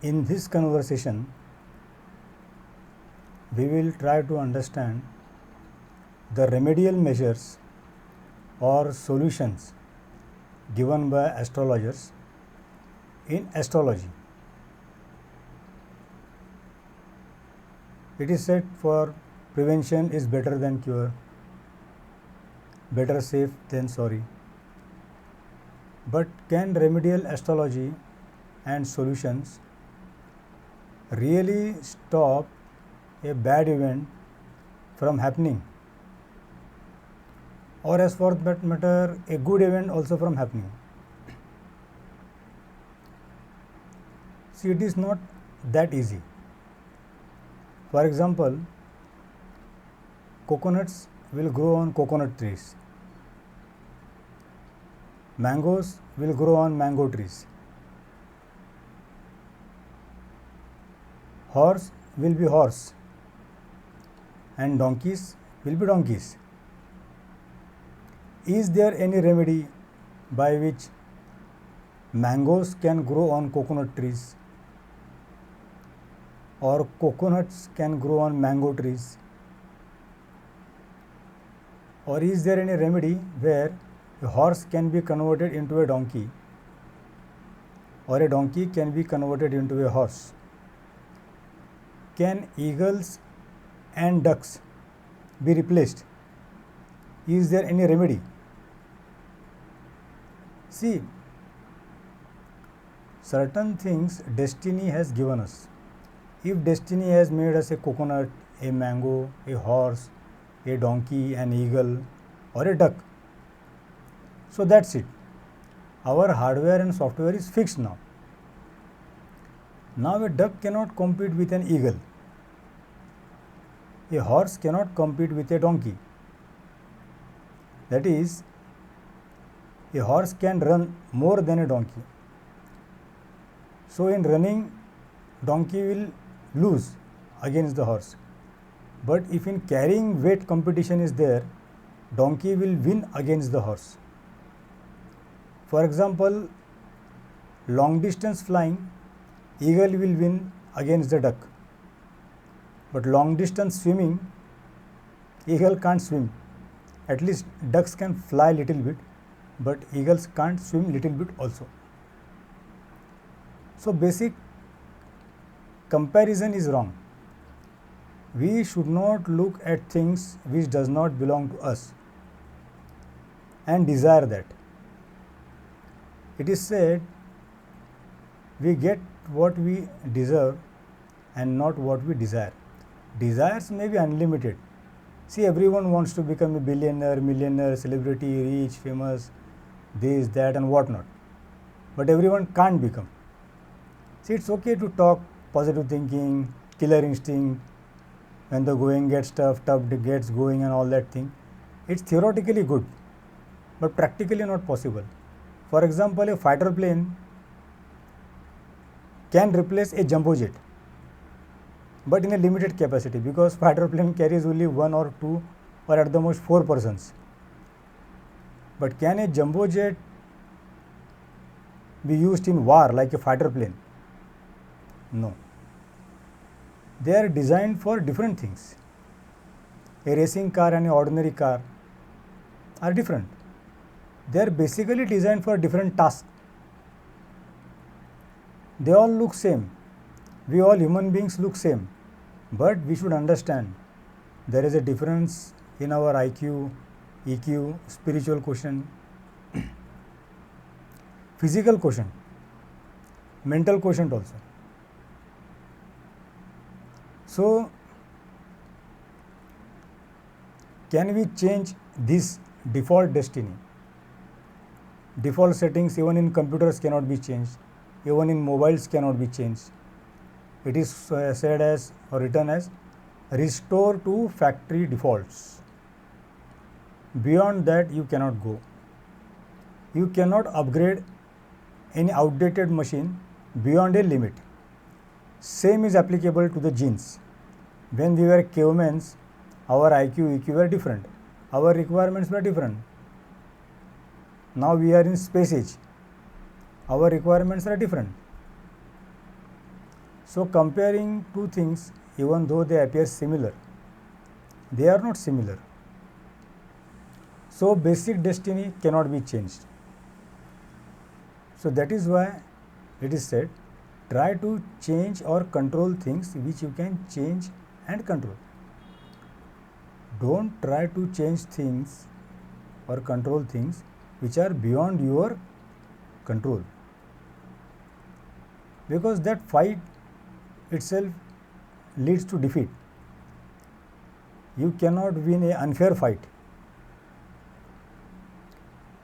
In this conversation, we will try to understand the remedial measures or solutions given by astrologers in astrology. It is said for prevention is better than cure, better safe than sorry. But can remedial astrology and solutions really stop a bad event from happening, or as for that matter a good event also from happening? See, it is not that easy. For example, coconuts will grow on coconut trees, mangoes will grow on mango trees, horse will be horse, and donkeys will be donkeys. Is there any remedy by which mangoes can grow on coconut trees or coconuts can grow on mango trees? Or is there any remedy where a horse can be converted into a donkey or a donkey can be converted into a horse? Can eagles and ducks be replaced? Is there any remedy? See, certain things destiny has given us. If destiny has made us a coconut, a mango, a horse, a donkey, an eagle, or a duck, so that's it. Our hardware and software is fixed now. Now a duck cannot compete with an eagle. A horse cannot compete with a donkey. That is, a horse can run more than a donkey. So in running, donkey will lose against the horse. But if in carrying weight competition is there, donkey will win against the horse. For example, long distance flying, eagle will win against the duck. But long distance swimming, eagle can't swim. At least ducks can fly little bit, but eagles can't swim little bit also. So basic comparison is wrong. We should not look at things which does not belong to us and desire that. It is said we get what we deserve and not what we desire. Desires may be unlimited. See, everyone wants to become a billionaire, millionaire, celebrity, rich, famous, this, that, and whatnot. But everyone can't become. See, it's okay to talk positive thinking, killer instinct, when the going gets tough gets going, and all that thing. It's theoretically good, but practically not possible. For example, a fighter plane can replace a jumbo jet, but in a limited capacity, because fighter plane carries only 1 or 2 or at the most 4 persons. But can a jumbo jet be used in war like a fighter plane? No. They are designed for different things. A racing car and an ordinary car are different. They are basically designed for different tasks. They all look same. We all human beings look same. But we should understand there is a difference in our IQ, EQ, spiritual quotient, physical quotient, mental quotient also. So, can we change this default destiny? Default settings even in computers cannot be changed, even in mobiles cannot be changed. It is said as or written as restore to factory defaults. Beyond that you cannot go. You cannot upgrade any outdated machine beyond a limit. Same is applicable to the genes. When we were cavemen, our IQ, EQ were different. Our requirements were different. Now we are in space age. Our requirements are different. So comparing two things, even though they appear similar, they are not similar. So basic destiny cannot be changed. So that is why it is said, try to change or control things which you can change and control. Don't try to change things or control things which are beyond your control, because that fight itself leads to defeat. You cannot win an unfair fight.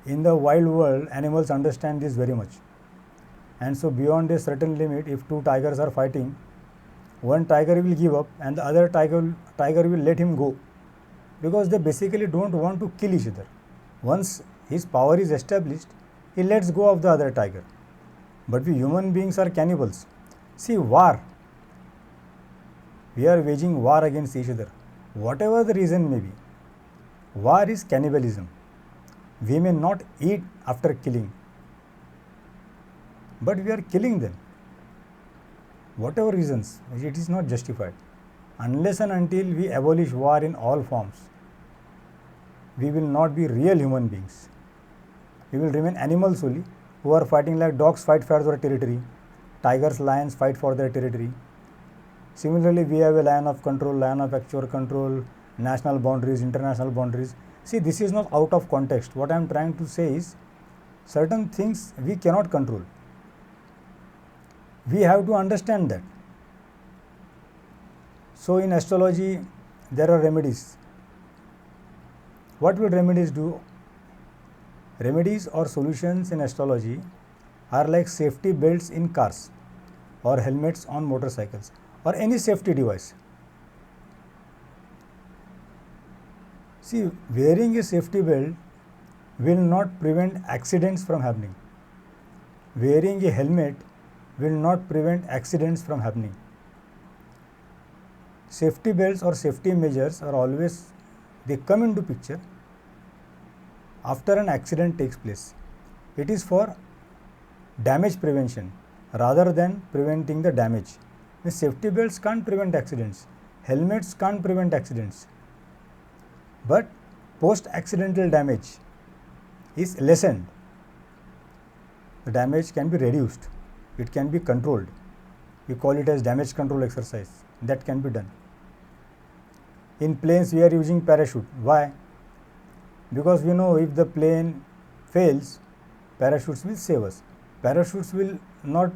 In the wild world, animals understand this very much, and so beyond a certain limit, if two tigers are fighting, one tiger will give up and the other tiger will let him go, because they basically don't want to kill each other. Once his power is established, he lets go of the other tiger. But we human beings are cannibals. See, war, we are waging war against each other, whatever the reason may be. War is cannibalism. We may not eat after killing, but we are killing them. Whatever reasons, it is not justified. Unless and until we abolish war in all forms, we will not be real human beings. We will remain animals only, who are fighting like dogs fight for their territory, tigers, lions fight for their territory. Similarly, we have a line of control, line of actual control, national boundaries, international boundaries. See, this is not out of context. What I am trying to say is, certain things we cannot control. We have to understand that. So in astrology, there are remedies. What will remedies do? Remedies or solutions in astrology are like safety belts in cars or helmets on motorcycles or any safety device. See, wearing a safety belt will not prevent accidents from happening. Wearing a helmet will not prevent accidents from happening. Safety belts or safety measures are always, they come into picture after an accident takes place. It is for damage prevention rather than preventing the damage. The safety belts can't prevent accidents, helmets can't prevent accidents, but post-accidental damage is lessened. The damage can be reduced, it can be controlled. We call it as damage control exercise. That can be done. In planes, we are using parachute. Why? Because we know if the plane fails, parachutes will save us. Parachutes will not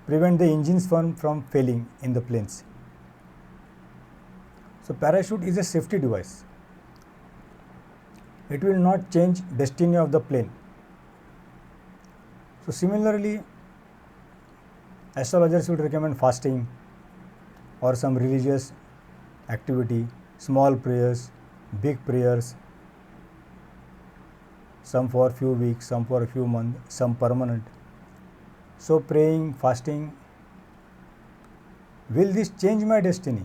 prevent the engines from failing in the planes. So parachute is a safety device. It will not change destiny of the plane. So similarly, astrologers would recommend fasting or some religious activity, small prayers, big prayers, some for a few weeks, some for a few months, some permanent. So praying, fasting, will this change my destiny?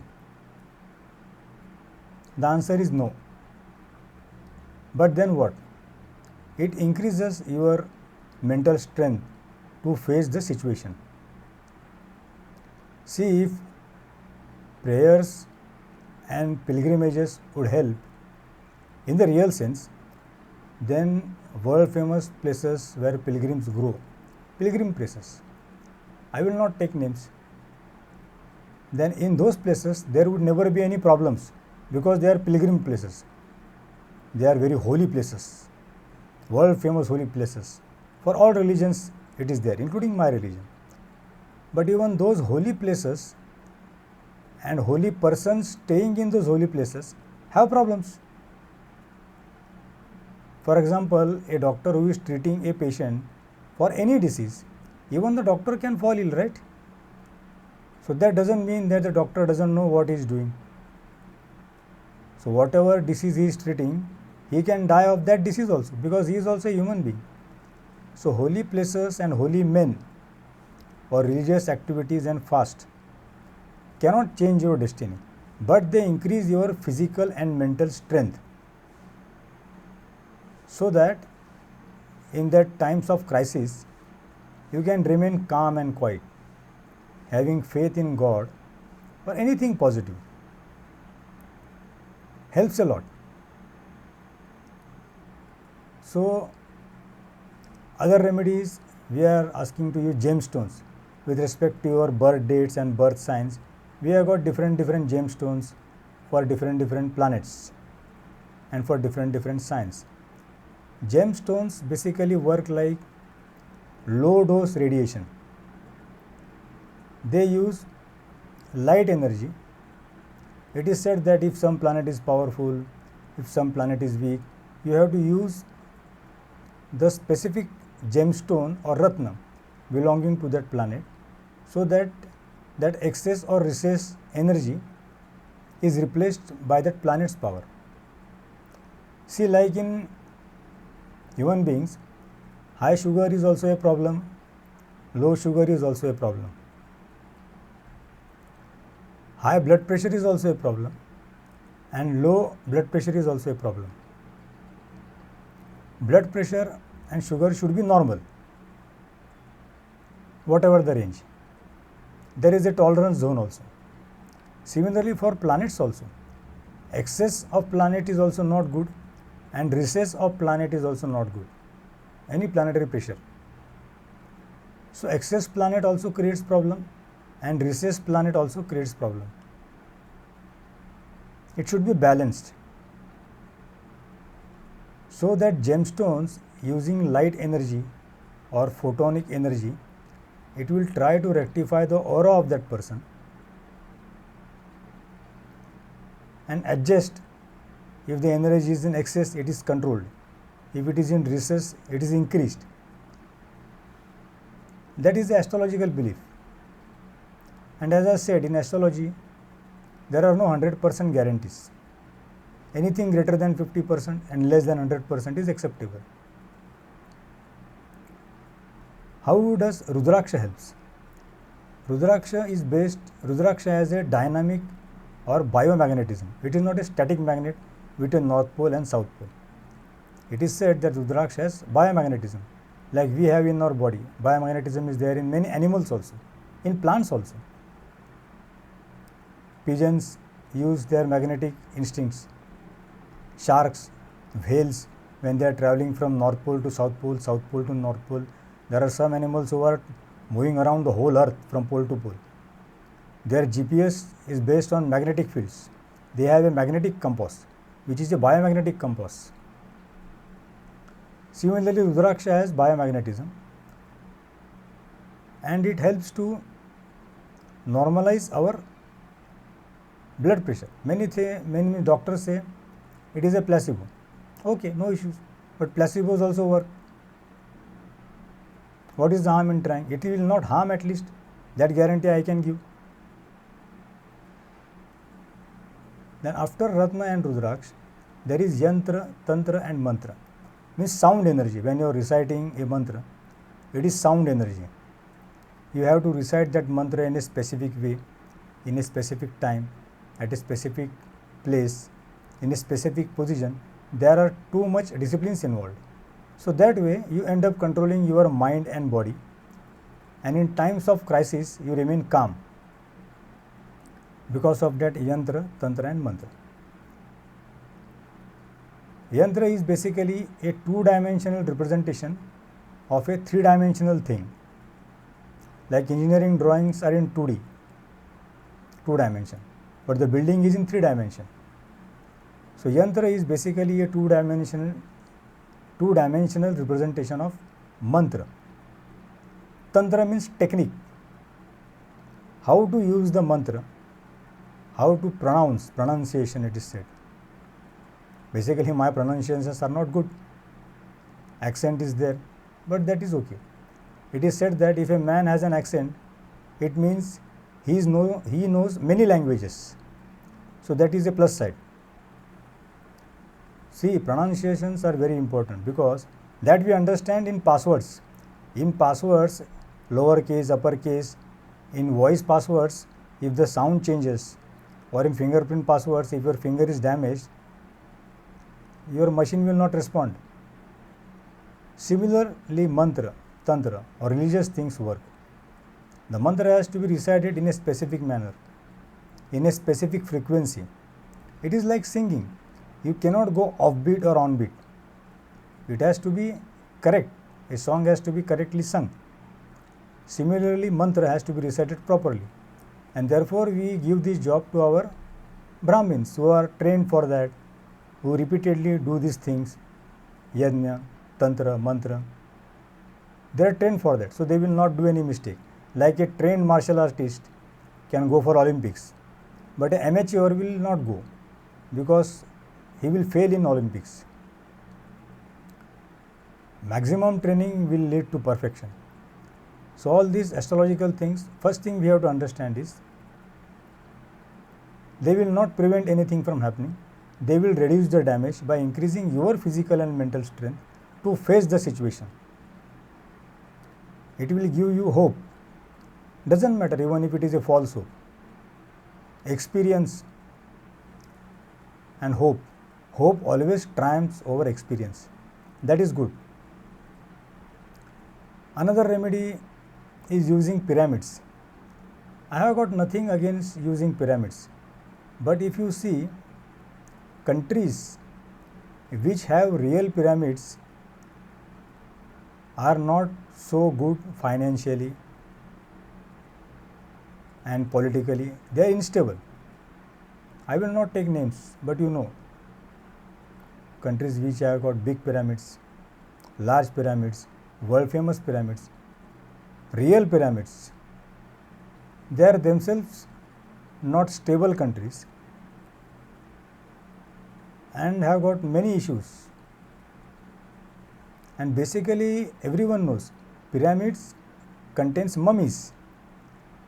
The answer is no. But then what? It increases your mental strength to face the situation. See, if prayers and pilgrimages would help in the real sense, then world famous places where pilgrims grow, pilgrim places, I will not take names, then in those places there would never be any problems, because they are pilgrim places. They are very holy places, world famous holy places. For all religions it is there, including my religion. But even those holy places and holy persons staying in those holy places have problems. For example, a doctor who is treating a patient for any disease, even the doctor can fall ill, right? So that doesn't mean that the doctor doesn't know what he is doing. So whatever disease he is treating, he can die of that disease also, because he is also a human being. So holy places and holy men or religious activities and fast cannot change your destiny, but they increase your physical and mental strength, so that in that times of crisis you can remain calm and quiet having faith in God or anything positive helps a lot. So, other remedies, we are asking to use gemstones with respect to your birth dates and birth signs. We have got different gemstones for different planets and for different signs. Gemstones basically work like low dose radiation. They use light energy. It is said that if some planet is powerful, if some planet is weak, you have to use the specific gemstone or ratna belonging to that planet, so that that excess or recess energy is replaced by that planet's power. See, like in human beings, high sugar is also a problem, low sugar is also a problem. High blood pressure is also a problem and low blood pressure is also a problem. Blood pressure and sugar should be normal, whatever the range. There is a tolerance zone also. Similarly for planets also, excess of planet is also not good and recess of planet is also not good, any planetary pressure. So excess planet also creates problem and recess planet also creates problem. It should be balanced, so that gemstones using light energy or photonic energy, it will try to rectify the aura of that person and adjust. If the energy is in excess, it is controlled. If it is in recess, it is increased. That is the astrological belief. And as I said, in astrology, there are no 100% guarantees. Anything greater than 50% and less than 100% is acceptable. How does Rudraksha helps? Rudraksha has a dynamic or biomagnetism. It is not a static magnet between North Pole and South Pole. It is said that Rudraksha has biomagnetism, like we have in our body. Biomagnetism is there in many animals also, in plants also. Pigeons use their magnetic instincts. Sharks, whales, when they are traveling from North Pole to South Pole to North Pole, there are some animals who are moving around the whole earth from pole to pole. Their GPS is based on magnetic fields. They have a magnetic compass, which is a biomagnetic compass. Similarly, Rudraksha has biomagnetism and it helps to normalize our blood pressure. Many doctors say it is a placebo. Okay, no issues, but placebos also work. What is the harm in trying? It will not harm, at least. That guarantee I can give. Then after Ratna and Rudraksh, there is Yantra, Tantra and Mantra. Means sound energy. When you are reciting a mantra, it is sound energy. You have to recite that mantra in a specific way, in a specific time, at a specific place, in a specific position. There are too much disciplines involved. So that way you end up controlling your mind and body, and in times of crisis you remain calm because of that Yantra, Tantra and Mantra. Yantra is basically a two-dimensional representation of a three-dimensional thing. Like engineering drawings are in 2D, 2 dimension, but the building is in 3 dimension. So Yantra is basically a two-dimensional representation of mantra. Tantra means technique, how to use the mantra, how to pronunciation it is said. Basically my pronunciations are not good, accent is there, but that is okay. It is said that if a man has an accent, it means he knows many languages. So that is a plus side. See, pronunciations are very important because that we understand in passwords. In passwords, lowercase, uppercase, in voice passwords, if the sound changes, or in fingerprint passwords, if your finger is damaged, your machine will not respond. Similarly, mantra, tantra or religious things work. The mantra has to be recited in a specific manner, in a specific frequency. It is like singing. You cannot go offbeat or onbeat. It has to be correct. A song has to be correctly sung. Similarly, mantra has to be recited properly. And therefore, we give this job to our Brahmins who are trained for that, who repeatedly do these things, yajna, tantra, mantra. They are trained for that, so they will not do any mistake. Like a trained martial artist can go for Olympics, but an amateur will not go because he will fail in Olympics. Maximum training will lead to perfection. So all these astrological things, first thing we have to understand is they will not prevent anything from happening. They will reduce the damage by increasing your physical and mental strength to face the situation. It will give you hope. Doesn't matter even if it is a false hope. Experience and hope. Hope always triumphs over experience. That is good. Another remedy is using pyramids. I have got nothing against using pyramids, but if you see countries which have real pyramids are not so good financially and politically. They are unstable. I will not take names, but you know countries which have got big pyramids, large pyramids, world famous pyramids, real pyramids. They are themselves not stable countries and have got many issues. And basically everyone knows pyramids contains mummies.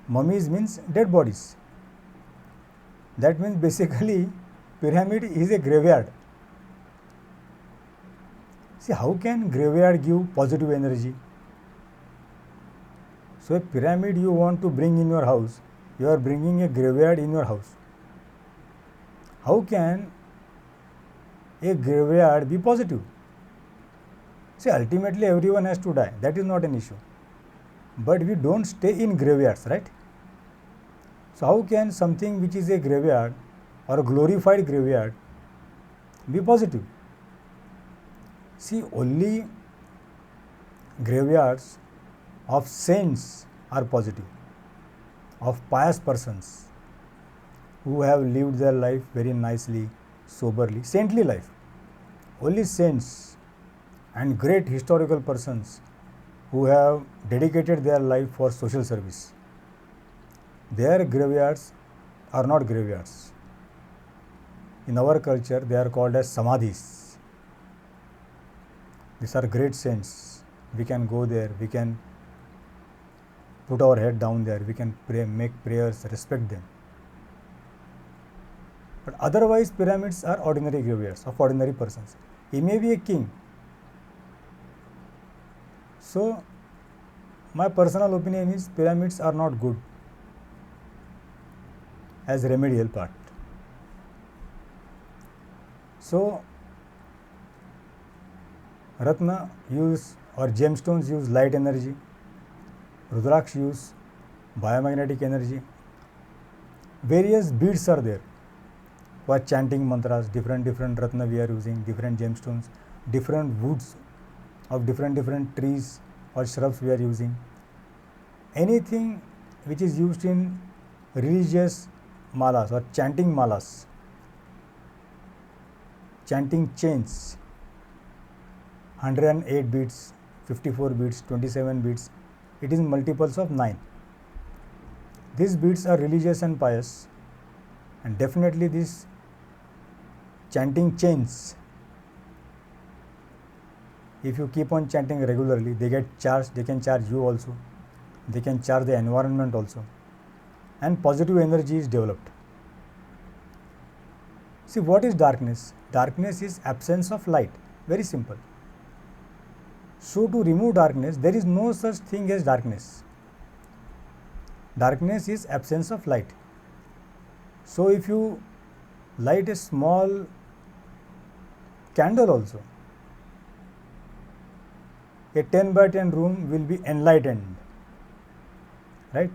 Mummies means dead bodies. That means basically pyramid is a graveyard. See, how can graveyard give positive energy? So a pyramid you want to bring in your house, you are bringing a graveyard in your house. How can a graveyard be positive? See, ultimately everyone has to die. That is not an issue. But we don't stay in graveyards, right? So how can something which is a graveyard or a glorified graveyard be positive? See, only graveyards of saints are positive, of pious persons who have lived their life very nicely, soberly, saintly life. Only saints and great historical persons who have dedicated their life for social service. Their graveyards are not graveyards. In our culture, they are called as samadhis. These are great saints. We can go there, we can put our head down there, we can pray, make prayers, respect them. But otherwise, pyramids are ordinary graveyards of ordinary persons. He may be a king. So, my personal opinion is pyramids are not good as remedial part. So, Ratna use or gemstones use light energy, Rudraksh use biomagnetic energy. Various beads are there for chanting mantras, different Ratna we are using, different gemstones, different woods of different trees or shrubs we are using. Anything which is used in religious malas or chanting malas, chanting chains, 108 beats, 54 beats, 27 beats, it is multiples of 9. These beats are religious and pious, and definitely these chanting chains, if you keep on chanting regularly, they get charged, they can charge you also, they can charge the environment also, and positive energy is developed. See, what is darkness? Darkness is absence of light, very simple. So, to remove darkness, there is no such thing as darkness. Darkness is absence of light. So, if you light a small candle also, a 10 by 10 room will be enlightened. right?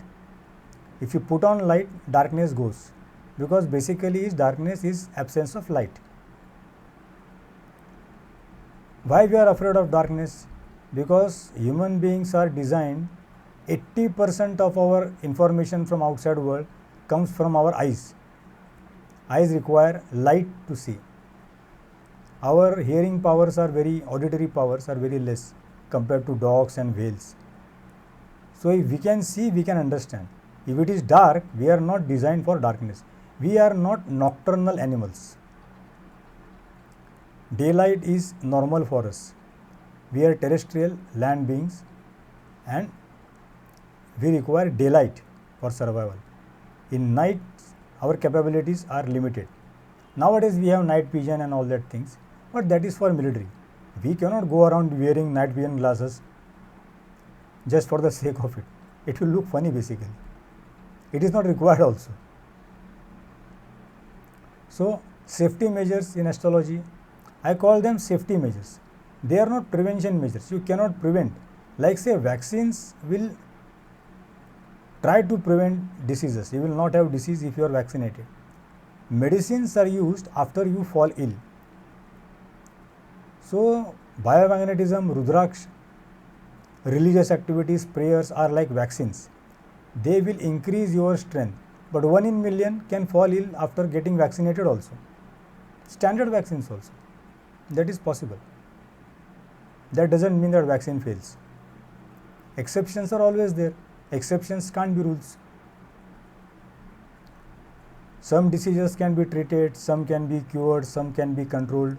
If you put on light, darkness goes, because basically darkness is absence of light. Why we are afraid of darkness? Because human beings are designed, 80% of our information from outside world comes from our eyes. Eyes require light to see. Our hearing powers are auditory powers are very less compared to dogs and whales. So if we can see, we can understand. If it is dark, we are not designed for darkness. We are not nocturnal animals. Daylight is normal for us. We are terrestrial land beings and we require daylight for survival. In night, our capabilities are limited. Nowadays we have night vision and all that things, but that is for military. We cannot go around wearing night vision glasses just for the sake of it. It will look funny basically. It is not required also. So safety measures in astrology, I call them safety measures. They are not prevention measures. You cannot prevent. Like say vaccines will try to prevent diseases. You will not have disease if you are vaccinated. Medicines are used after you fall ill. So biomagnetism, Rudraksh, religious activities, prayers are like vaccines. They will increase your strength. But 1 in million can fall ill after getting vaccinated also. Standard vaccines also. That is possible. That doesn't mean that vaccine fails. Exceptions are always there. Exceptions can't be rules. Some diseases can be treated, some can be cured, some can be controlled.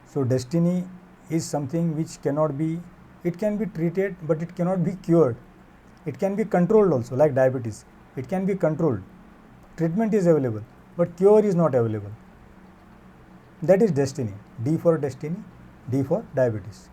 So destiny is something which cannot be, it can be treated but it cannot be cured. It can be controlled also, like diabetes. It can be controlled. Treatment is available, but cure is not available. That is destiny. D for destiny, D for diabetes.